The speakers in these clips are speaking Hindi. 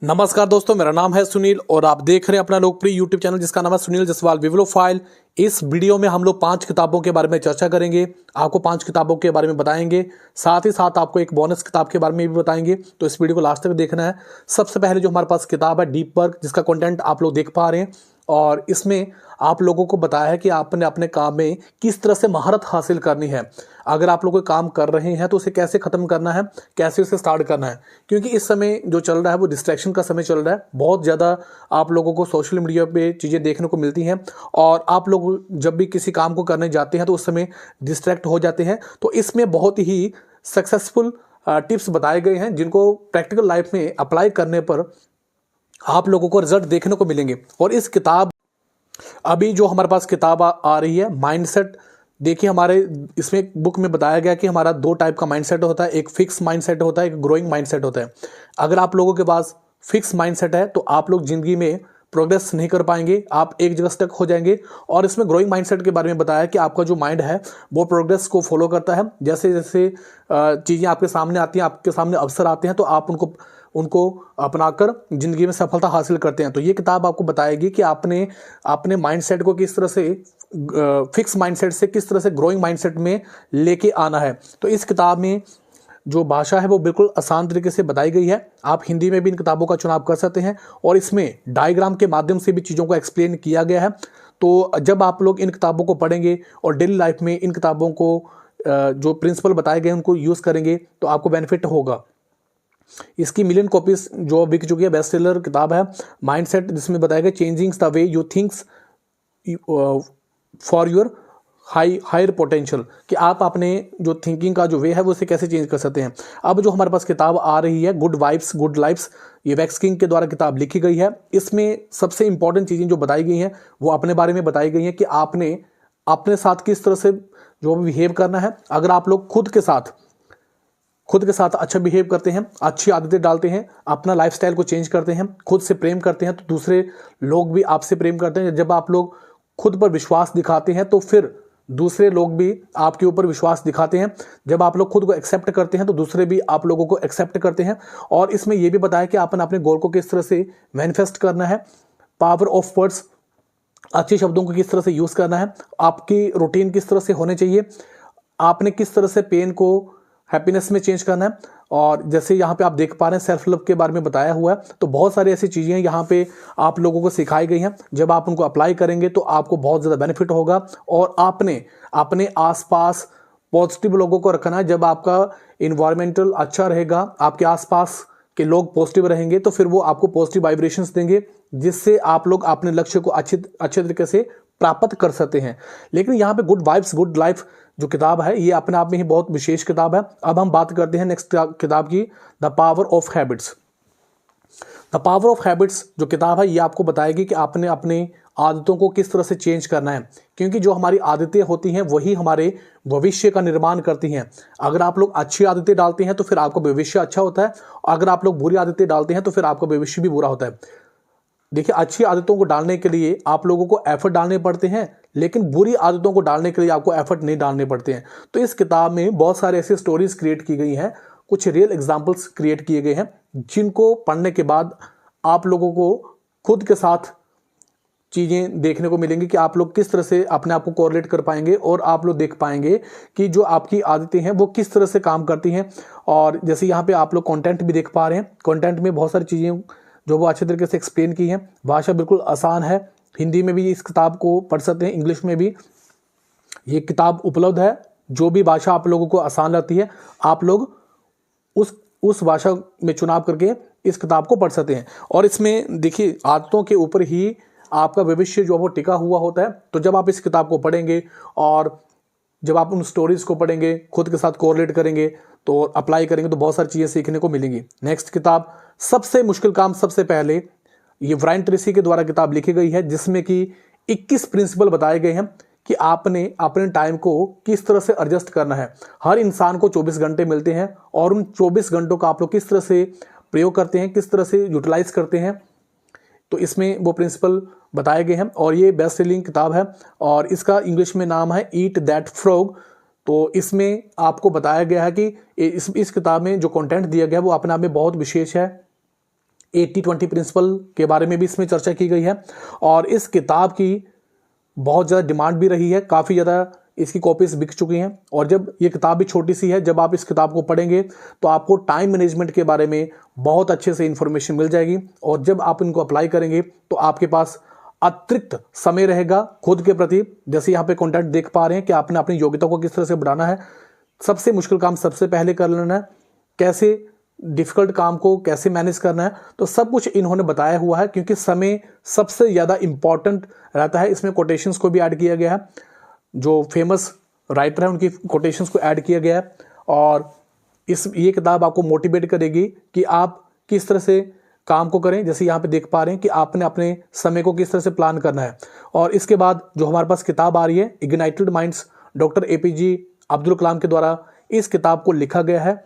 नमस्कार दोस्तों, मेरा नाम है सुनील और आप देख रहे हैं अपना लोकप्रिय यूट्यूब चैनल जिसका नाम है सुनील जसवाल बिब्लियोफाइल। इस वीडियो में हम लोग 5 किताबों के बारे में चर्चा करेंगे। आपको 5 किताबों के बारे में बताएंगे, साथ ही साथ आपको एक बोनस किताब के बारे में भी बताएंगे। तो इस वीडियो को लास्ट तक देखना है। सबसे पहले जो हमारे पास किताब है डीप वर्क, जिसका कंटेंट आप लोग देख पा रहे हैं, और इसमें आप लोगों को बताया है कि आपने अपने काम में किस तरह से महारत हासिल करनी है। अगर आप लोग कोई काम कर रहे हैं तो उसे कैसे ख़त्म करना है, कैसे उसे स्टार्ट करना है, क्योंकि इस समय जो चल रहा है वो डिस्ट्रैक्शन का समय चल रहा है। बहुत ज़्यादा आप लोगों को सोशल मीडिया पे चीज़ें देखने को मिलती हैं और आप लोग जब भी किसी काम को करने जाते हैं तो उस समय डिस्ट्रैक्ट हो जाते हैं। तो इसमें बहुत ही सक्सेसफुल टिप्स बताए गए हैं जिनको प्रैक्टिकल लाइफ में अप्लाई करने पर आप लोगों को रिजल्ट देखने को मिलेंगे। और इस किताब अभी जो हमारे पास किताब आ रही है माइंडसेट, देखिए हमारे इसमें बुक में बताया गया कि हमारा 2 टाइप का माइंडसेट होता है, एक फिक्स माइंडसेट होता है, एक ग्रोइंग माइंडसेट होता है। अगर आप लोगों के पास फिक्स माइंडसेट है तो आप लोग जिंदगी में प्रोग्रेस नहीं कर पाएंगे, आप एक जगह स्टक हो जाएंगे। और इसमें ग्रोइंग माइंडसेट के बारे में बताया कि आपका जो माइंड है वो प्रोग्रेस को फॉलो करता है। जैसे जैसे चीज़ें आपके सामने आती हैं, आपके सामने अवसर आते हैं, तो आप उनको अपनाकर जिंदगी में सफलता हासिल करते हैं। तो ये किताब आपको बताएगी कि आपने अपने माइंडसेट को किस तरह से फिक्स माइंडसेट से किस तरह से ग्रोइंग माइंडसेट में लेके आना है। तो इस किताब में जो भाषा है वो बिल्कुल आसान तरीके से बताई गई है। आप हिंदी में भी इन किताबों का चुनाव कर सकते हैं और इसमें डायग्राम के माध्यम से भी चीज़ों को एक्सप्लेन किया गया है। तो जब आप लोग इन किताबों को पढ़ेंगे और डेली लाइफ में इन किताबों को जो प्रिंसिपल बताए गए उनको यूज़ करेंगे तो आपको बेनिफिट होगा। इसकी मिलियन कॉपीज जो बिक चुकी है, बेस्ट सेलर किताब है माइंडसेट, जिसमें बताया गया changing the way you thinks for your higher potential, कि आप अपने जो थिंकिंग का जो वे है वो उसे कैसे चेंज कर सकते हैं। अब जो हमारे पास किताब आ रही है गुड वाइब्स गुड लाइफ्स, ये वैक्स किंग के द्वारा किताब लिखी गई है। इसमें सबसे इंपॉर्टेंट चीज़ें जो बताई गई हैं वो अपने बारे में बताई गई हैं कि आपने अपने साथ किस तरह से जो बिहेव करना है। अगर आप लोग खुद के साथ अच्छा बिहेव करते हैं, अच्छी आदतें डालते हैं, अपना लाइफस्टाइल को चेंज करते हैं, खुद से प्रेम करते हैं, तो दूसरे लोग भी आपसे प्रेम करते हैं। जब आप लोग खुद पर विश्वास दिखाते हैं तो फिर दूसरे लोग भी आपके ऊपर विश्वास दिखाते हैं। जब आप लोग खुद को एक्सेप्ट करते हैं तो दूसरे भी आप लोगों को एक्सेप्ट करते हैं। और इसमें यह भी बताया कि आपने अपने गोल को किस तरह से मैनिफेस्ट करना है, पावर ऑफ वर्ड्स, अच्छे शब्दों को किस तरह से यूज़ करना है, आपकी रूटीन किस तरह से होने चाहिए, आपने किस तरह से पेन को हैप्पीनेस में चेंज करना है। और जैसे यहाँ पे आप देख पा रहे हैं सेल्फ लव के बारे में बताया हुआ है। तो बहुत सारी ऐसी चीज़ें यहाँ पे आप लोगों को सिखाई गई हैं। जब आप उनको अप्लाई करेंगे तो आपको बहुत ज़्यादा बेनिफिट होगा। और आपने अपने आसपास पॉजिटिव लोगों को रखना है। जब आपका इन्वायरमेंटल अच्छा रहेगा, आपके आसपास के लोग पॉजिटिव रहेंगे, तो फिर वो आपको पॉजिटिव वाइब्रेशंस देंगे, जिससे आप लोग अपने लक्ष्य को अच्छे तरीके से प्राप्त कर सकते हैं। लेकिन यहाँ पे गुड वाइब्स गुड लाइफ जो किताब है ये अपने आप में ही बहुत विशेष किताब है। अब हम बात करते हैं नेक्स्ट किताब की, the power of habits. The power of habits जो किताब है ये आपको बताएगी कि आपने अपने आदतों को किस तरह से चेंज करना है, क्योंकि जो हमारी आदतें होती हैं वही हमारे भविष्य का निर्माण करती हैं। अगर आप लोग अच्छी आदतें डालते हैं तो फिर आपका भविष्य अच्छा होता है, अगर आप लोग बुरी आदतें डालते हैं तो फिर आपका भविष्य भी बुरा होता है। देखिए, अच्छी आदतों को डालने के लिए आप लोगों को एफर्ट डालने पड़ते हैं, लेकिन बुरी आदतों को डालने के लिए आपको एफर्ट नहीं डालने पड़ते हैं। तो इस किताब में बहुत सारे ऐसे स्टोरीज क्रिएट की गई हैं, कुछ रियल एग्जांपल्स क्रिएट किए गए हैं, जिनको पढ़ने के बाद आप लोगों को खुद के साथ चीज़ें देखने को मिलेंगी कि आप लोग किस तरह से अपने आप को कोरिलेट कर पाएंगे और आप लोग देख पाएंगे कि जो आपकी आदतें हैं वो किस तरह से काम करती हैं। और जैसे यहाँ पे आप लोग कंटेंट भी देख पा रहे हैं, कंटेंट में बहुत सारी चीज़ें जो वो अच्छे तरीके से एक्सप्लेन की हैं। भाषा बिल्कुल आसान है, हिंदी में भी इस किताब को पढ़ सकते हैं, इंग्लिश में भी ये किताब उपलब्ध है। जो भी भाषा आप लोगों को आसान लगती है आप लोग उस भाषा में चुनाव करके इस किताब को पढ़ सकते हैं। और इसमें देखिए आदतों के ऊपर ही आपका भविष्य जो वो टिका हुआ होता है। तो जब आप इस किताब को पढ़ेंगे और जब आप उन स्टोरीज को पढ़ेंगे, खुद के साथ कोरिलेट करेंगे, तो अप्लाई करेंगे, तो बहुत सारी चीज़ें सीखने को मिलेंगी। नेक्स्ट किताब, सबसे मुश्किल काम सबसे पहले, ये ब्रायन ट्रेसी के द्वारा किताब लिखी गई है, जिसमें कि 21 प्रिंसिपल बताए गए हैं कि आपने अपने टाइम को किस तरह से एडजस्ट करना है। हर इंसान को 24 घंटे मिलते हैं और उन 24 घंटों का आप लोग किस तरह से प्रयोग करते हैं, किस तरह से यूटिलाइज करते हैं। तो इसमें वो प्रिंसिपल बताए गए हैं और ये बेस्ट सेलिंग किताब है और इसका इंग्लिश में नाम है ईट दैट फ्रॉग। तो इसमें आपको बताया गया है कि इस किताब में जो कंटेंट दिया गया है वो अपने आप में बहुत विशेष है। 80-20 प्रिंसिपल के बारे में भी इसमें चर्चा की गई है। और इस किताब की बहुत ज़्यादा डिमांड भी रही है, काफ़ी ज़्यादा इसकी कॉपीज बिक चुकी हैं। और जब ये किताब भी छोटी सी है, जब आप इस किताब को पढ़ेंगे तो आपको टाइम मैनेजमेंट के बारे में बहुत अच्छे से इंफॉर्मेशन मिल जाएगी। और जब आप इनको अप्लाई करेंगे तो आपके पास अतिरिक्त समय रहेगा खुद के प्रति। जैसे यहाँ पे कॉन्टेंट देख पा रहे हैं कि आपने अपनी योग्यता को किस तरह से बढ़ाना है, सबसे मुश्किल काम सबसे पहले कर लेना है, कैसे डिफिकल्ट काम को कैसे मैनेज करना है, तो सब कुछ इन्होंने बताया हुआ है। क्योंकि समय सबसे ज़्यादा इंपॉर्टेंट रहता है। इसमें कोटेशंस को भी ऐड किया गया है, जो फेमस राइटर है उनकी कोटेशंस को ऐड किया गया है। और ये किताब आपको मोटिवेट करेगी कि आप किस तरह से काम को करें। जैसे यहाँ पे देख पा रहे हैं कि आपने अपने समय को किस तरह से प्लान करना है। और इसके बाद जो हमारे पास किताब आ रही है ignited minds, doctor APJ Abdul Kalam के द्वारा इस किताब को लिखा गया है।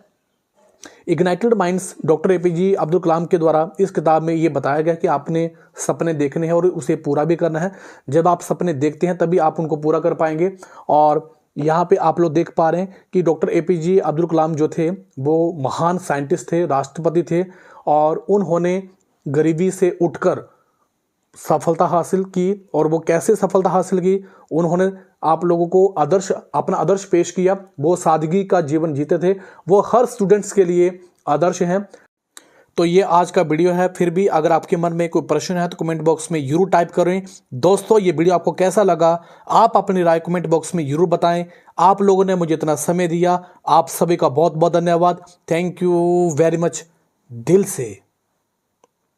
Ignited minds doctor APJ Abdul Kalam के द्वारा इस किताब में ये बताया गया कि आपने सपने देखने हैं और उसे पूरा भी करना है। जब आप सपने देखते हैं तभी आप उनको पूरा कर पाएंगे। और यहाँ पे आप लोग देख पा रहे हैं कि डॉक्टर APJ अब्दुल कलाम जो थे वो महान साइंटिस्ट थे, राष्ट्रपति थे। और उन्होंने गरीबी से उठकर सफलता हासिल की। और वो कैसे सफलता हासिल की, उन्होंने आप लोगों को अपना आदर्श पेश किया। वो सादगी का जीवन जीते थे, वो हर स्टूडेंट्स के लिए आदर्श हैं। तो ये आज का वीडियो है। फिर भी अगर आपके मन में कोई प्रश्न है तो कमेंट बॉक्स में जरूर टाइप करें। दोस्तों, ये वीडियो आपको कैसा लगा, आप अपनी राय कमेंट बॉक्स में जरूर बताएं। आप लोगों ने मुझे इतना समय दिया, आप सभी का बहुत बहुत धन्यवाद। थैंक यू वेरी मच दिल से।